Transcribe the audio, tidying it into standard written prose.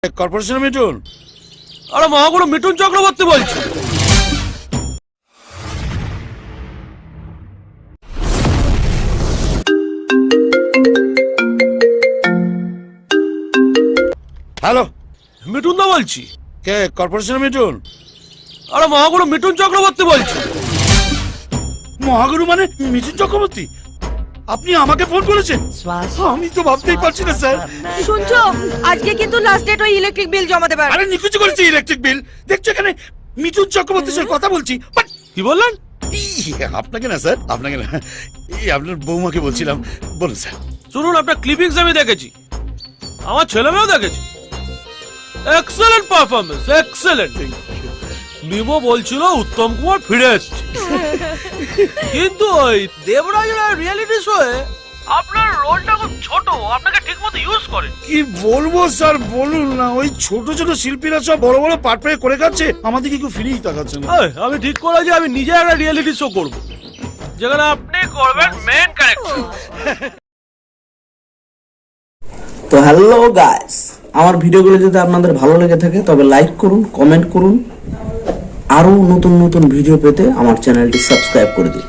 কর্পোরেশনের মিঠুন? আরে মহাগুরু মিঠুন চক্রবর্তী বলছি। হ্যালো, মিঠুন দা বলছি। কে? কর্পোরেশনের মিঠুন? আরে মহাগুরু মিঠুন চক্রবর্তী বলছি। মহাগুরু মানে মিঠুন চক্রবর্তী? আপনি আমাকে ফোন করেছেন? আমি তো ভাবতেই পারছি না স্যার। শুনছো, আজকে কিন্তু লাস্ট ডেট, ওই ইলেকট্রিক বিল জমা দেবার। আরে নিকুচি করেছি ইলেকট্রিক বিল। দেখছো এখানে মিঠুন চক্রবর্তীর সাথে কথা বলছি। বাট কি বললেন? আপনাকে না স্যার, আপনাকে না, আপনার বৌমাকে বলছিলাম। বলুন স্যার। শুনুন, আপনার ক্লিপিংস আমি দেখেছি, আমার ছেলে মেয়েও দেখেছি। Excellent performance, excellent. মিমো বলছিল উত্তম কুমার ফিরে এসছে, কিন্তু ওই দেবরাজের রিয়েলিটি শোয়ে আপনার রোলটা খুব ছোট, আপনাকে ঠিকমতো ইউজ করে। কি বলবো স্যার, বলুন না। ওই ছোট ছোট শিল্পীরা সব বড় বড় পার্ট পেয়ে করে যাচ্ছে, আমাদেরকে কেউ ফিরেই তাকাচ্ছে না। আমি ঠিক করে যে আমি নিজে একটা রিয়েলিটি শো করব, যেখানে আপনি করবেন মেন ক্যারেক্টার। তো হ্যালো গাইস, আমার ভিডিওগুলো যদি আপনাদের ভালো লেগে থাকে তবে লাইক করুন, কমেন্ট করুন, আরো নতুন নতুন ভিডিও পেতে আমার চ্যানেলটি সাবস্ক্রাইব করে দিন।